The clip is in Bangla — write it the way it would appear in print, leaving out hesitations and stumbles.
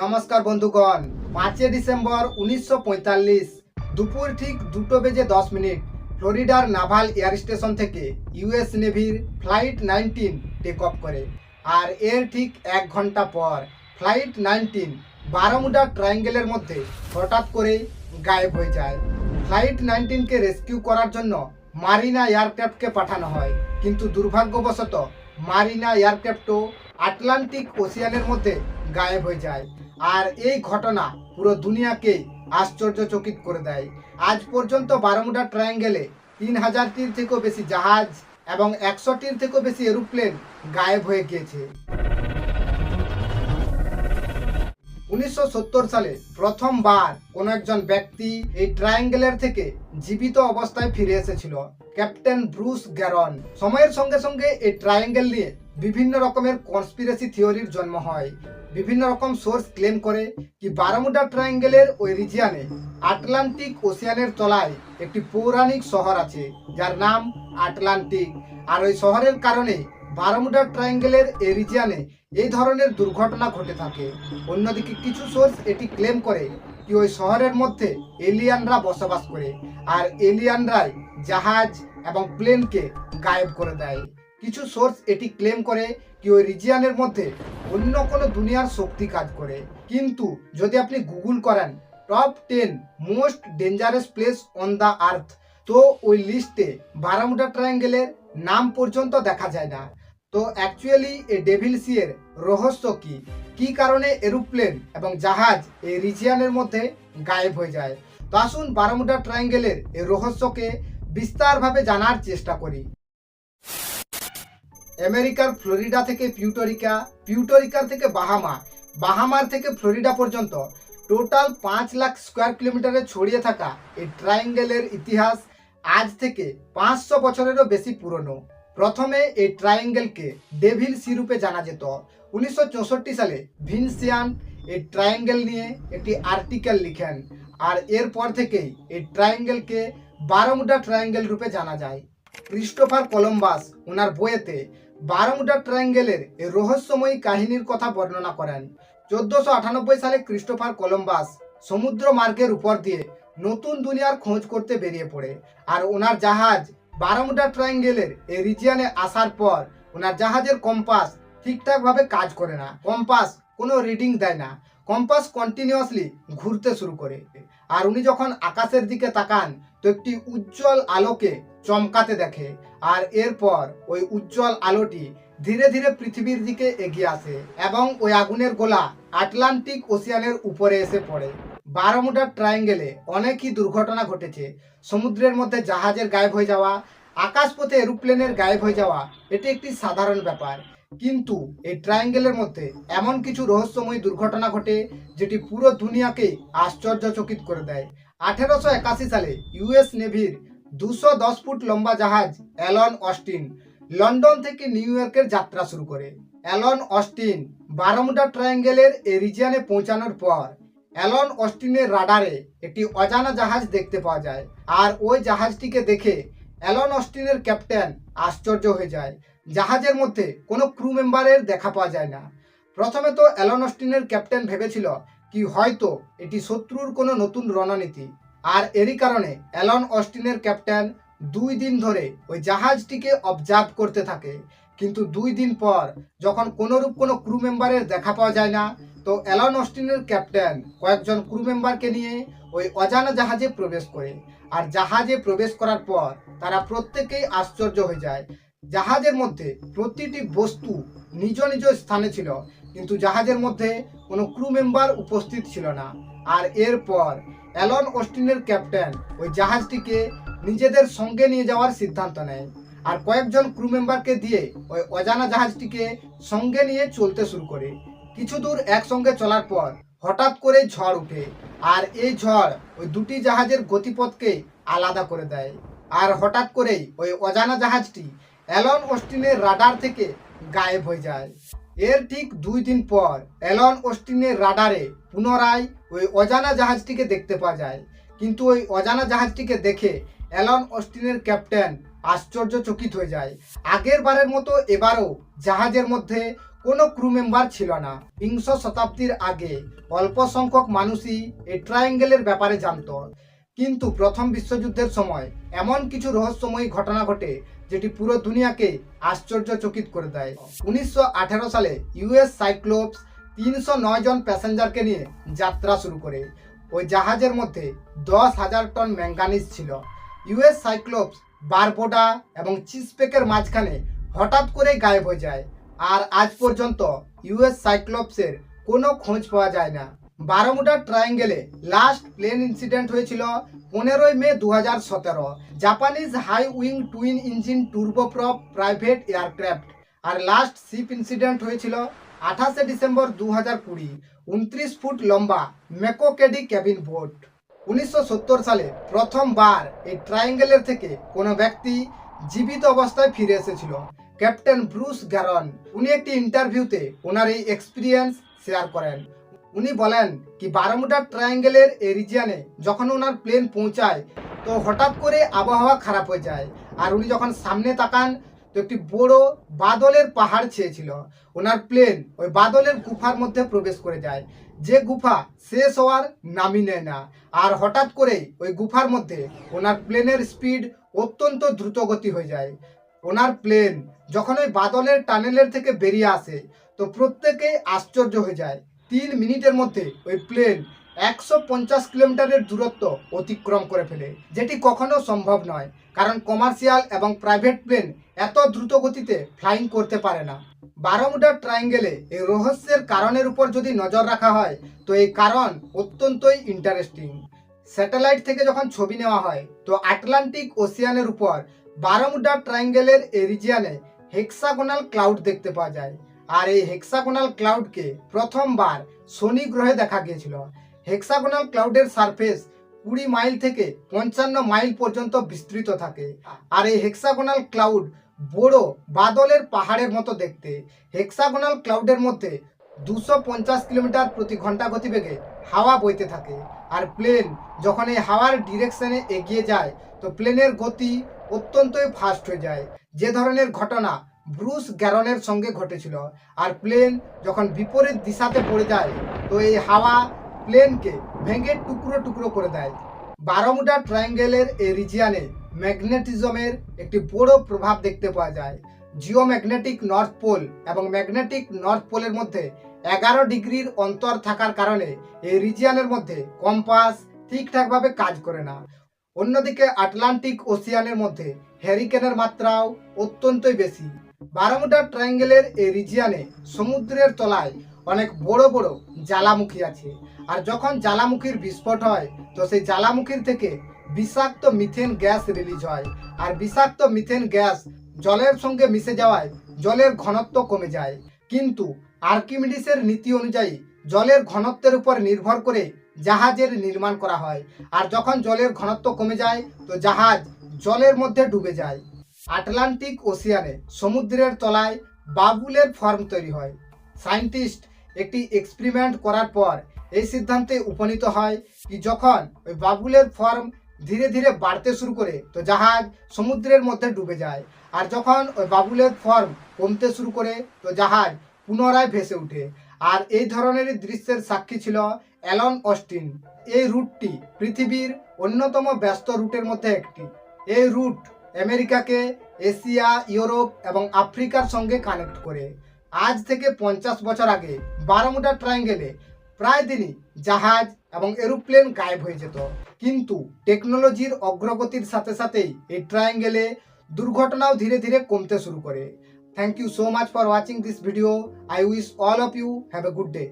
নমস্কার বন্ধুগণ, 5 ডিসেম্বর 1945 দুপুর ঠিক 2:10 ফ্লোরিডার নাভাল এয়ার স্টেশন থেকে ইউএস নেভির ফ্লাইট 19 টেক অফ করে। আর এর ঠিক 1 ঘন্টা পর ফ্লাইট 19 বারমুডা ট্রায়াঙ্গেলের মধ্যে হঠাৎ করে গায়েব হয়ে যায়। ফ্লাইট 19কে রেস্কিউ করার জন্য মারিনা এয়ারক্রাফটকে পাঠানো হয়, কিন্তু দুর্ভাগ্যবশত মারিনা এয়ারক্রাফটও আটলান্টিক ওশিয়ানের মধ্যে গায়েব হয়ে যায়। আর এই ঘটনা পুরো দুনিয়াকেই আশ্চর্যচকিত করে দেয়। আজ পর্যন্ত বারমুডা ট্রায়াঙ্গেলে 3000টির থেকেও বেশি জাহাজ এবং 100টির থেকেও বেশি এরোপ্লেন গায়েব হয়ে গিয়েছে। 1970 সালে প্রথমবার কোনো একজন ব্যক্তি এই ট্রায়াঙ্গেলের থেকে জীবিত অবস্থায় ফিরে এসেছিল, ক্যাপ্টেন ব্রুস গ্যারন। সময়ের সঙ্গে সঙ্গে এই ট্রায়াঙ্গেল নিয়ে বিভিন্ন রকমের কনস্পিরেসি থিওরির জন্ম হয়। বিভিন্ন রকম সোর্স ক্লেম করে কি বারমুডা ট্রায়াঙ্গেলের ওই রিজিয়ানে আটলান্টিক ওশিয়ানের তলায় একটি পৌরাণিক শহর আছে যার নাম আটলান্টিক। আর ওই শহরের কারণে বারমুডা ট্রায়াঙ্গেলের এই রিজিয়ানে এই ধরনের দুর্ঘটনা ঘটে থাকে। অন্যদিকে কিছু সোর্স এটি ক্লেম করে কি ওই শহরের মধ্যে এলিয়ানরা বসবাস করে, আর এলিয়ানরাই জাহাজ এবং প্লেনকে গায়েব করে দেয়। কিছু সোর্স এটি ক্লেম করে কি ওই রিজিয়ানের মধ্যে অন্য কোনো দুনিয়ার শক্তি কাজ করে। কিন্তু যদি আপনি গুগল করেন top 10 most dangerous place on the earth, তো ওই লিস্টে বারমুডা ট্রায়াঙ্গেলের নাম পর্যন্ত দেখা যায় না। তো অ্যাকচুয়ালি এই ডেভিল সি এর রহস্য কি কারণে এরোপ্লেন এবং জাহাজ এই রিজিয়ানের মধ্যে গায়েব হয়ে যায়? তো আসুন বারমুডা ট্রায়াঙ্গেলের এই রহস্যকে বিস্তারভাবে জানার চেষ্টা করি। আমেরিকার ফ্লোরিডা থেকে পিউর্টো পিউর্টোরিকার থেকে বাহামার থেকে ফ্লোরিডা পর্যন্ত টোটাল 5 লাখ স্কোয়ার কিলোমিটারে ছড়িয়ে থাকা এই ট্রায়াঙ্গেলের ইতিহাস আজ থেকে 500 বছরেরও বেশি পুরনো। প্রথমে এই ট্রায়াঙ্গেলকে ডেভিল সি রূপে জানা যেত। 1964 সালে ভিনসিয়ান এই ট্রায়াঙ্গেল নিয়ে একটি আর্টিকেল লিখেন, আর এরপর থেকেই এই ট্রায়াঙ্গেলকে বারমুডা ট্রায়াঙ্গেল রূপে জানা যায়। ক্রিস্টোফার কলম্বাস ওনার বইয়েতে বারমুডা ট্রায়াঙ্গেলের এই রহস্যময়ী কাহিনীর কথা বর্ণনা করেন। 1498 সালে ক্রিস্টোফার কলম্বাস সমুদ্র মার্গের উপর দিয়ে নতুন দুনিয়ার খোঁজ করতে বেরিয়ে পড়ে। আর ওনার জাহাজ বারমুডা ট্রায়াঙ্গেলের এই রিজিয়নে আসার পর ওনার জাহাজের কম্পাস ঠিকঠাকভাবে কাজ করে না, কম্পাস কোনো রিডিং দেয় না, কম্পাস কন্টিনিউয়াসলি ঘুরতে শুরু করে। আর উনি যখন আকাশের দিকে তাকান তো একটি উজ্জ্বল আলোকে চমকাতে দেখে, আর এরপর ওই উজ্জ্বল আলোটি ধীরে ধীরে পৃথিবীর দিকে এগিয়ে আসে এবং ওই আগুনের গোলা আটলান্টিক ওশিয়ানের উপরে এসে পড়ে। বারমুডা ট্রায়াঙ্গেলে অনেকই দুর্ঘটনা ঘটেছে। সমুদ্রের মধ্যে জাহাজের গায়েব হয়ে যাওয়া, আকাশপথে এরোপ্লেনের গায়েব হয়ে যাওয়া এটি একটি সাধারণ ব্যাপার। কিন্তু এই ট্রায়াঙ্গেলের মধ্যে এমন কিছু রহস্যময় দুর্ঘটনা ঘটে যেটি পুরো দুনিয়াকে আশ্চর্যচকিত করে দেয়। 1881 সালে ইউএস নেভির 210 ফুট লম্বা জাহাজ অ্যালন অস্টিন লন্ডন থেকে নিউ ইয়র্কের যাত্রা শুরু করে। অ্যালন অস্টিন বারমুডা ট্রায়াঙ্গেলের এই রিজিয়নে পৌঁছানোর পর অ্যালন অস্টিনের রাডারে একটি অজানা জাহাজ দেখতে পাওয়া যায়। আর ওই জাহাজটিকে দেখে অ্যালন অস্টিনের ক্যাপ্টেন আশ্চর্য হয়ে যায়। জাহাজের মধ্যে কোনো ক্রু মেম্বারের দেখা পাওয়া যায় না। প্রথমে তো অ্যালন অস্টিনের ক্যাপ্টেন ভেবেছিল কি হয়তো এটি শত্রুর কোনো নতুন রণনীতি। আর এরই কারণে অ্যালন অস্টিনের ক্যাপ্টেন 2 দিন ধরে ওই জাহাজটিকে অবজার্ভ করতে থাকে। কিন্তু 2 দিন পর যখন কোনোরূপ কোনো ক্রু মেম্বারের দেখা পাওয়া যায় না, তো অ্যালন অস্টিনের ক্যাপ্টেন কয়েকজন ক্রু মেম্বারকে নিয়ে ওই অজানা জাহাজে প্রবেশ করে। আর জাহাজে প্রবেশ করার পর তারা প্রত্যেকেই আশ্চর্য হয়ে যায়। জাহাজের মধ্যে প্রতিটি বস্তু নিজ নিজ স্থানে ছিল, কিন্তু জাহাজের মধ্যে কোনো ক্রু মেম্বার উপস্থিত ছিল না। আর এরপর অ্যালন অস্টিনের ক্যাপ্টেন ওই জাহাজটিকে নিজেদের সঙ্গে নিয়ে যাওয়ার সিদ্ধান্ত নেয়, আর কয়েকজন ক্রু মেম্বারকে দিয়ে ওই অজানা জাহাজটিকে সঙ্গে নিয়ে চলতে শুরু করে। কিছু দূর একসঙ্গে চলার পর হঠাৎ করে ঝড় উঠে, আর এই ঝড় ওই দুটি জাহাজের গতিপথকে আলাদা করে দেয়। আর হঠাৎ করেই ওই অজানা জাহাজটি অ্যালন অস্টিনের রাডার থেকে গায়েব হয়ে যায়। এর ঠিক 2 দিন পর অ্যালন অস্টিনের রাডারে পুনরায় ওই অজানা জাহাজটিকে দেখতে পাওয়া যায়। কিন্তু ওই অজানা জাহাজটিকে দেখে অ্যালন অস্টিনের ক্যাপ্টেন আশ্চর্যচকিত হয়ে যায়। আগের বারের মতো এবারও জাহাজের মধ্যে কোনো ক্রু মেম্বার ছিল না। বিংশ শতাব্দীর আগে অল্প সংখ্যক মানুষই এই ট্রায়াঙ্গেলের ব্যাপারে জানত, কিন্তু প্রথম বিশ্বযুদ্ধের সময় এমন কিছু রহস্যময়ী ঘটনা ঘটে যেটি পুরো দুনিয়াকে আশ্চর্যচকিত করে দেয়। 1918 সালে ইউএস সাইক্লোপস 309 জন প্যাসেঞ্জারকে নিয়ে যাত্রা শুরু করে। ওই জাহাজের মধ্যে 10,000 টন ম্যাঙ্গানিজ ছিল। ইউএস সাইক্লোপস বারবোডা এবং চিসপেকের মাঝখানে হঠাৎ করে গায়েব হয়ে যায়, আর আজ পর্যন্ত ইউএস সাইক্লোপসের কোনো খোঁজ পাওয়া যায় না। বারমুডা ট্রায়াঙ্গেলে লাস্ট প্লেন ইনসিডেন্ট হয়েছিল 15 May 2017, Japanese high wing twin engine turboprop private aircraft. আর লাস্ট শিপ ইনসিডেন্ট হয়েছিল 28 ডিসেম্বর 2020, 29 ফুট লম্বা মেকোকেডি ক্যাবিন বোট। 1970 সালে প্রথমবার এই ট্রায়াঙ্গেলের থেকে কোনো ব্যক্তি জীবিত অবস্থায় ফিরে এসেছিল, ক্যাপ্টেন ব্রুস গ্যারন। উনি একটি ইন্টারভিউতে ওনার এই এক্সপিরিয়েন্স শেয়ার করেন। উনি বলেন কি বারমুডা ট্রায়াঙ্গেলের এই রিজিয়নে যখন ওনার প্লেন পৌঁছায় তো হঠাৎ করে আবহাওয়া খারাপ হয়ে যায়, আর উনি যখন সামনে তাকান তো একটি বড় বাদলের পাহাড় ছেয়েছিল। ওনার প্লেন ওই বাদলের গুফার মধ্যে প্রবেশ করে যায়, যে গুফা শেষ হওয়ার নামই নেয় না। আর হঠাৎ করে ওই গুফার মধ্যে ওনার প্লেনের স্পিড অত্যন্ত দ্রুতগতি হয়ে যায়। ওনার প্লেন যখন ওই বাদলের টানেলের থেকে বেরিয়ে আসে তো প্রত্যেকেই আশ্চর্য হয়ে যায়। 3 মিনিটের মধ্যে ওই প্লেন 150 কিলোমিটারের দূরত্ব অতিক্রম করে ফেলে, যেটি কখনো সম্ভব নয়, কারণ কমার্শিয়াল এবং প্রাইভেট প্লেন এত দ্রুত গতিতে ফ্লাইং করতে পারে না। বারমুডা ট্রায়াঙ্গেলে এই রহস্যের কারণের উপর যদি নজর রাখা হয় তো এই কারণ অত্যন্তই ইন্টারেস্টিং। স্যাটেলাইট থেকে যখন ছবি নেওয়া হয় তো আটলান্টিক ওশিয়ানের উপর বারমুডা ট্রায়াঙ্গেলের এই রিজিয়নে হেক্সাগোনাল ক্লাউড দেখতে পাওয়া যায়। আর এই হেক্সাগোনাল ক্লাউডকে প্রথমবার শনি গ্রহে দেখা গিয়েছিল। হেক্সাগোনাল ক্লাউডের সারফেস 20 মাইল থেকে 55 মাইল পর্যন্ত বিস্তৃত থাকে। আর এই হেক্সাগোনাল ক্লাউড বড় বাদলের পাহাড়ের মতো দেখতে। হেক্সাগোনাল ক্লাউডের মধ্যে 250 কিলোমিটার প্রতি ঘন্টা গতিবেগে হাওয়া বইতে থাকে। আর প্লেন যখন এই হাওয়ার ডিরেকশনে এগিয়ে যায় তো প্লেনের গতি অত্যন্তই ফাস্ট হয়ে যায়, যে ধরনের ঘটনা ব্রুস গ্যারনের সঙ্গে ঘটেছিল। আর প্লেন যখন বিপরীত দিশাতে পড়ে যায় তো এই হাওয়া প্লেনকে ভেঙে টুকরো টুকরো করে দেয়। বারমুডা ট্রায়াঙ্গেলের এই রিজিয়নে ম্যাগনেটিজমের একটি বড় প্রভাব দেখতে পাওয়া যায়। জিওম্যাগনেটিক নর্থ পোল এবং ম্যাগনেটিক নর্থ পোলের মধ্যে 11 ডিগ্রির অন্তর থাকার কারণে এই রিজিয়নের মধ্যে কম্পাস ঠিকঠাকভাবে কাজ করে না। অন্যদিকে আটলান্টিক ওশিয়ানের মধ্যে হ্যারিকেনের মাত্রাও অত্যন্তই বেশি। বারমুডা ট্রায়াঙ্গেলের এই রিজিয়নে সমুদ্রের তলায় অনেক বড় বড় জ্বালামুখী আছে। আর যখন জ্বালামুখীর বিস্ফোট হয় তো সেই জ্বালামুখীর থেকে বিষাক্ত মিথেন গ্যাস রিলিজ হয়। আর বিষাক্ত মিথেন গ্যাস জলের সঙ্গে মিশে যাওয়ায় জলের ঘনত্ব কমে যায়। কিন্তু আর্কিমিডিসের নীতি অনুযায়ী জলের ঘনত্বের উপর নির্ভর করে জাহাজের নির্মাণ করা হয়। আর যখন জলের ঘনত্ব কমে যায় তো জাহাজ জলের মধ্যে ডুবে যায়। আটলান্টিক ওশিয়ানে সমুদ্রের তলায় বাবুলের ফর্ম তৈরি হয়। সায়েন্টিস্ট একটি এক্সপেরিমেন্ট করার পর এই সিদ্ধান্তে উপনীত হয় কি যখন ওই বাবুলের ফর্ম ধীরে ধীরে বাড়তে শুরু করে তো জাহাজ সমুদ্রের মধ্যে ডুবে যায়। আর যখন ওই বাবুলের ফর্ম কমতে শুরু করে তো জাহাজ পুনরায় ভেসে ওঠে। আর এই ধরনের দৃশ্যের সাক্ষী ছিল অ্যালান অস্টিন। এই রুটটি পৃথিবীর অন্যতম ব্যস্ত রুটের মধ্যে একটি। এই রুট আমেরিকাকে এশিয়া, ইউরোপ এবং আফ্রিকার সঙ্গে কানেক্ট করে। আজ থেকে 50 বছর আগে বারমুডা ট্রায়াঙ্গেলে প্রায় দিনই জাহাজ এবং এরোপ্লেন গায়েব হয়ে যেত, কিন্তু টেকনোলজির অগ্রগতির সাথে সাথেই এই ট্রায়াঙ্গেলে দুর্ঘটনাও ধীরে ধীরে কমতে শুরু করে। Thank you so much for watching this video. I wish all of you have a good day.